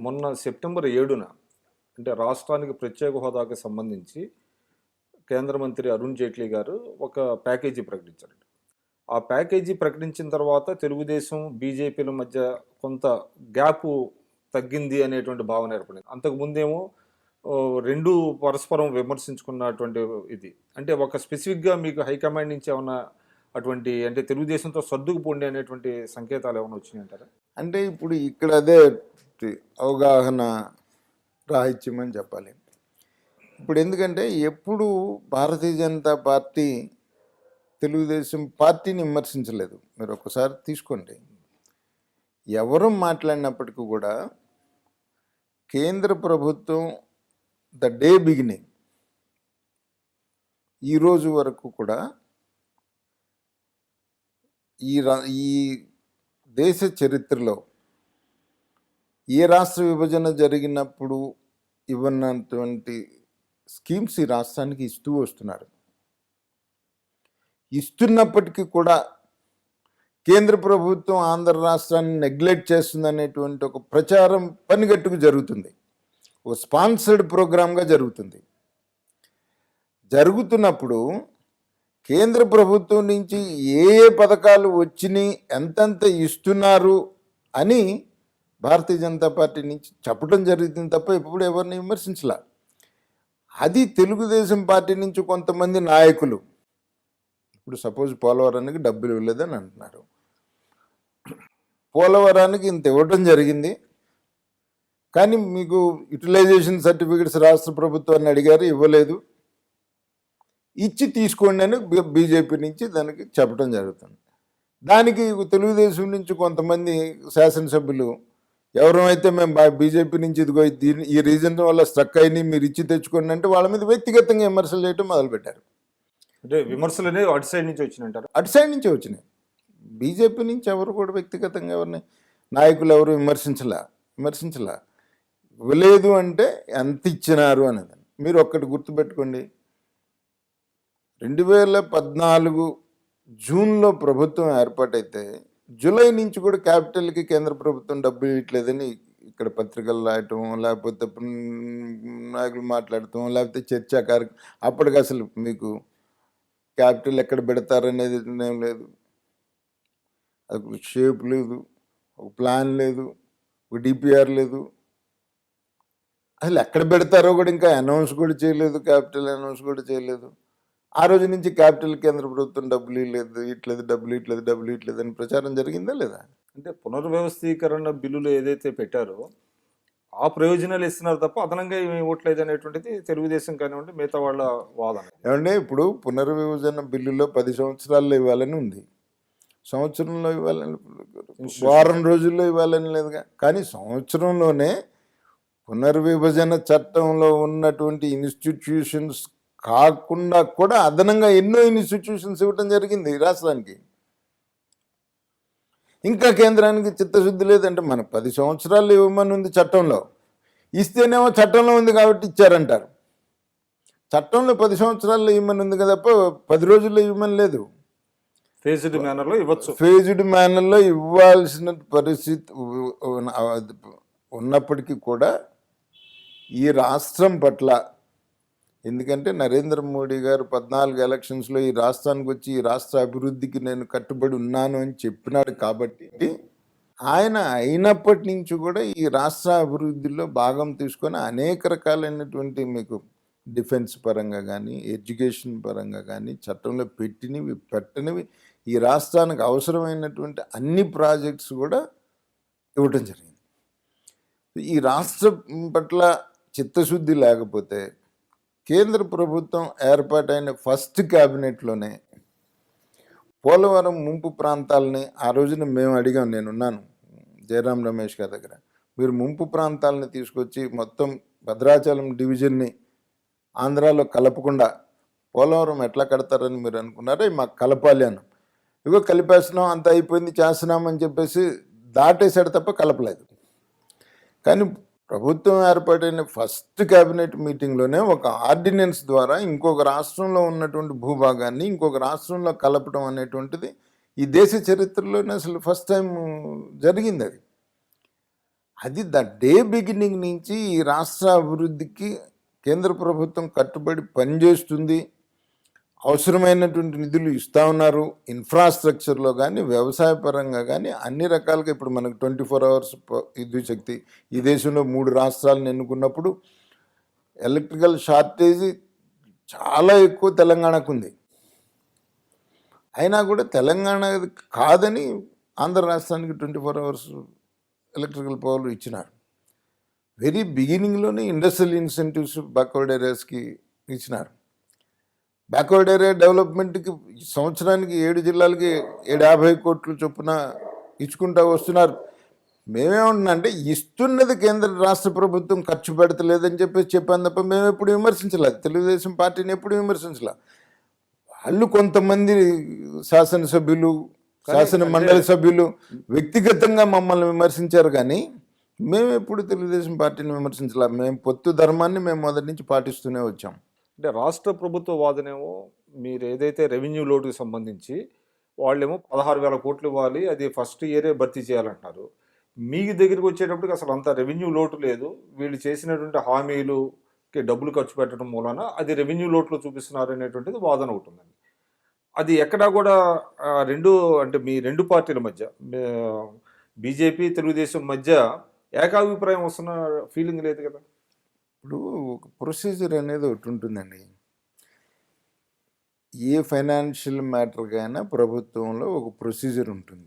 మొన్న సెప్టెంబర్ 7న అంటే రాష్ట్రానికి ప్రత్యేక హోదాకి సంబంధించి కేంద్ర మంత్రి అరుణ్ జైట్లీ గారు ఒక ప్యాకేజీ ప్రకటించారు. ఆ ప్యాకేజీ ప్రకటించిన తర్వాత తెలుగుదేశం బీజేపీల మధ్య కొంత గ్యాప్ తగ్గింది అనేటువంటి భావన ఏర్పడింది. అంతకు ముందేమో రెండు పరస్పరం విమర్శించుకున్నటువంటి ఇది అంటే ఒక స్పెసిఫిక్గా మీకు హైకమాండ్ నుంచి ఏమన్నా అటువంటి అంటే తెలుగుదేశంతో సర్దుకుపోండి అనేటువంటి సంకేతాలు ఏమైనా వచ్చినాయి అంటారా? అంటే ఇప్పుడు ఇక్కడ అదే అవగాహన రాహిత్యం అని చెప్పాలి. ఇప్పుడు ఎందుకంటే ఎప్పుడు భారతీయ జనతా పార్టీ తెలుగుదేశం పార్టీని విమర్శించలేదు. మీరు ఒకసారి తీసుకోండి, ఎవరు మాట్లాడినప్పటికీ కూడా కేంద్ర ప్రభుత్వం ద డే బిగినింగ్ ఈరోజు వరకు కూడా ఈ దేశ చరిత్రలో ఏ రాష్ట్ర విభజన జరిగినప్పుడు ఇవ్వనటువంటి స్కీమ్స్ ఈ రాష్ట్రానికి ఇస్తూ వస్తున్నారు. ఇస్తున్నప్పటికీ కూడా కేంద్ర ప్రభుత్వం ఆంధ్ర రాష్ట్రాన్ని నెగ్లెక్ట్ చేస్తుందనేటువంటి ఒక ప్రచారం పనిగట్టుకు జరుగుతుంది. ఒక స్పాన్సర్డ్ ప్రోగ్రామ్గా జరుగుతున్నప్పుడు కేంద్ర ప్రభుత్వం నుంచి ఏ పథకాలు వచ్చినాయి, ఎంతెంత ఇస్తున్నారు అని భారతీయ జనతా పార్టీ నుంచి చెప్పడం జరుగుతుంది తప్ప ఎప్పుడు ఎవరిని విమర్శించలే. అది తెలుగుదేశం పార్టీ నుంచి కొంతమంది నాయకులు ఇప్పుడు సపోజ్ పోలవరానికి డబ్బులు ఇవ్వలేదని అంటున్నారు. పోలవరానికి ఇంత ఇవ్వడం జరిగింది, కానీ మీకు యూటిలైజేషన్ సర్టిఫికెట్స్ రాష్ట్ర ప్రభుత్వాన్ని అడిగారు, ఇవ్వలేదు. ఇచ్చి తీసుకోండి అని బీజేపీ నుంచి దానికి చెప్పడం జరుగుతుంది. దానికి తెలుగుదేశం నుంచి కొంతమంది శాసనసభ్యులు ఎవరైతే మేము బీజేపీ నుంచి ఇదిగో ఈ రీజన్ వల్ల స్ట్రక్ అయినాయి, మీరు ఇచ్చి తెచ్చుకోండి అంటే వాళ్ళ మీద వ్యక్తిగతంగా విమర్శలు చేయడం మొదలుపెట్టారు. అంటే విమర్శలు అనేవి అటు సైడ్ నుంచి వచ్చినాయంటారు? అటు సైడ్ నుంచి వచ్చినాయి. బీజేపీ నుంచి ఎవరు కూడా వ్యక్తిగతంగా ఎవరిని నాయకులు ఎవరు విమర్శించలా. ఇవ్వలేదు అంటే ఎంత ఇచ్చినారు అనేది మీరు ఒక్కటి గుర్తుపెట్టుకోండి. 2014 జూన్లో ప్రభుత్వం ఏర్పాటైతే జూలై నుంచి కూడా క్యాపిటల్కి కేంద్ర ప్రభుత్వం డబ్బులు ఇవ్వట్లేదని ఇక్కడ పత్రికలు రాయటం, లేకపోతే నాయకులు మాట్లాడటం, లేకపోతే చర్చా కార్యక్రమం. అప్పటికి అసలు మీకు క్యాపిటల్ ఎక్కడ పెడతారనేది ఏం లేదు, అది షేప్ లేదు, ఒక ప్లాన్ లేదు, ఒక డిపిఆర్ లేదు, అసలు ఎక్కడ పెడతారో కూడా ఇంకా అనౌన్స్ కూడా చేయలేదు, క్యాపిటల్ అనౌన్స్ కూడా చేయలేదు. ఆ రోజు నుంచి క్యాపిటల్ కేంద్ర ప్రభుత్వం డబ్బులు ఇట్లేదు అని ప్రచారం జరిగిందా లేదా? అంటే పునర్వ్యవస్థీకరణ బిల్లులు ఏదైతే పెట్టారో ఆ ప్రయోజనాలు ఇస్తున్నారు తప్ప అదనంగా ఏమి ఇవ్వట్లేదు అనేటువంటిది తెలుగుదేశం కానివ్వండి మిగతా వాళ్ళ వాదన. ఏమంటే ఇప్పుడు పునర్విభజన బిల్లులో 10 సంవత్సరాల్లో ఇవ్వాలని ఉంది, సంవత్సరంలో ఇవ్వాలని, వారం రోజుల్లో ఇవ్వాలని లేదుగా. కానీ సంవత్సరంలోనే పునర్విభజన చట్టంలో ఉన్నటువంటి ఇన్స్టిట్యూషన్స్ కాకుండా కూడా అదనంగా ఎన్నో ఇన్స్టిట్యూషన్స్ ఇవ్వటం జరిగింది రాష్ట్రానికి. ఇంకా కేంద్రానికి చిత్తశుద్ధి లేదంటే మన 10 సంవత్సరాలు ఇవ్వమని ఉంది చట్టంలో, ఇస్తేనేమో చట్టంలో ఉంది కాబట్టి ఇచ్చారంటారు. చట్టంలో 10 సంవత్సరాల్లో ఇవ్వమని ఉంది కదా, 10 రోజుల్లో ఇవ్వమని లేదు. ఫేజ్డ్ మేనర్లో ఇవ్వచ్చు. ఫేజ్డ్ మేనర్లో ఇవ్వాల్సిన పరిస్థితి ఉన్నప్పటికీ కూడా ఈ రాష్ట్రం పట్ల, ఎందుకంటే నరేంద్ర మోడీ గారు 14 ఎలక్షన్స్లో ఈ రాష్ట్రానికి వచ్చి ఈ రాష్ట్ర అభివృద్ధికి నేను కట్టుబడి ఉన్నాను అని చెప్పినాడు కాబట్టి ఆయన అయినప్పటి నుంచి కూడా ఈ రాష్ట్ర అభివృద్ధిలో భాగం తీసుకొని అనేక రకాలైనటువంటి మీకు డిఫెన్స్ పరంగా కానీ ఎడ్యుకేషన్ పరంగా కానీ చట్టంలో పెట్టినవి పెట్టనివి ఈ రాష్ట్రానికి అవసరమైనటువంటి అన్ని ప్రాజెక్ట్స్ కూడా ఇవ్వటం జరిగింది. ఈ రాష్ట్రం పట్ల చిత్తశుద్ధి లేకపోతే కేంద్ర ప్రభుత్వం ఏర్పాటైన ఫస్ట్ క్యాబినెట్లోనే పోలవరం ముంపు ప్రాంతాలని ఆ రోజున మేము అడిగాం, నేనున్నాను జయరాం రమేష్ గారి దగ్గర, మీరు ముంపు ప్రాంతాలని తీసుకొచ్చి మొత్తం భద్రాచలం డివిజన్ని ఆంధ్రాలో కలపకుండా పోలవరం ఎట్లా కడతారని మీరు అనుకున్నారో మాకు కలపాలి అన్నాం. ఇగో కలిపేస్తున్నాం, అంత అయిపోయింది చేస్తున్నామని చెప్పేసి దాటేసాడు తప్ప కలపలేదు. కానీ ప్రభుత్వం ఏర్పాటైన ఫస్ట్ క్యాబినెట్ మీటింగ్లోనే ఒక ఆర్డినెన్స్ ద్వారా ఇంకొక రాష్ట్రంలో ఉన్నటువంటి భూభాగాన్ని ఇంకొక రాష్ట్రంలో కలపడం అనేటువంటిది ఈ దేశ చరిత్రలోనే అసలు ఫస్ట్ టైం జరిగింది. అది ద డే బిగినింగ్ నుంచి ఈ రాష్ట్ర అభివృద్ధికి కేంద్ర ప్రభుత్వం కట్టుబడి పనిచేస్తుంది, అవసరమైనటువంటి నిధులు ఇస్తూ ఉన్నారు. ఇన్ఫ్రాస్ట్రక్చర్లో కానీ వ్యవసాయ పరంగా కానీ అన్ని రకాలుగా ఇప్పుడు మనకు 24 అవర్స్ విద్యుత్ శక్తి ఈ దేశంలో 3 రాష్ట్రాలను ఎన్నుకున్నప్పుడు ఎలక్ట్రికల్ షార్టేజ్ చాలా ఎక్కువ తెలంగాణకు ఉంది. అయినా కూడా తెలంగాణ కాదని ఆంధ్ర రాష్ట్రానికి 24 అవర్స్ ఎలక్ట్రికల్ పవర్ ఇచ్చినారు. వెరీ బిగినింగ్లోనే ఇండస్ట్రియల్ ఇన్సెంటివ్స్ బ్యాక్వర్డ్ ఏరియాస్కి ఇచ్చినారు. బ్యాక్వర్డ్ ఏరియా డెవలప్మెంట్కి సంవత్సరానికి 7 జిల్లాలకి 750 కోట్లు చొప్పున ఇచ్చుకుంటూ వస్తున్నారు. మేమేమంటున్నా అంటే ఇస్తున్నది కేంద్ర రాష్ట్ర ప్రభుత్వం ఖర్చు పెడతలేదని చెప్పాను తప్ప మేము ఎప్పుడు విమర్శించలేదు. తెలుగుదేశం పార్టీని ఎప్పుడు విమర్శించలేదు. వాళ్ళు కొంతమంది శాసనసభ్యులు, శాసన మండలి సభ్యులు వ్యక్తిగతంగా మమ్మల్ని విమర్శించారు, కానీ మేము ఎప్పుడు తెలుగుదేశం పార్టీని విమర్శించలేదు. మేము పొత్తు ధర్మాన్ని మేము మొదటి నుంచి పాటిస్తూనే వచ్చాం. అంటే రాష్ట్ర ప్రభుత్వ వాదనేమో మీరు ఏదైతే రెవెన్యూ లోటుకి సంబంధించి వాళ్ళేమో 16,000 కోట్లు ఇవ్వాలి, అది ఫస్ట్ ఇయరే భర్తీ చేయాలంటున్నారు. మీ దగ్గరికి వచ్చేటప్పటికి అసలు అంత రెవెన్యూ లోటు లేదు, వీళ్ళు చేసినటువంటి హామీలుకి డబ్బులు ఖర్చు పెట్టడం మూలన అది రెవెన్యూ లోటులో చూపిస్తున్నారు అనేటువంటిది వాదన ఒకటి ఉందండి. అది ఎక్కడా కూడా అంటే మీ రెండు పార్టీల మధ్య బీజేపీ తెలుగుదేశం మధ్య ఏకాభిప్రాయం వస్తున్న ఫీలింగ్ లేదు కదా. ఇప్పుడు ఒక ప్రొసీజర్ అనేది ఒకటి ఉంటుందండి. ఏ ఫైనాన్షియల్ మ్యాటర్కైనా ప్రభుత్వంలో ఒక ప్రొసీజర్ ఉంటుంది.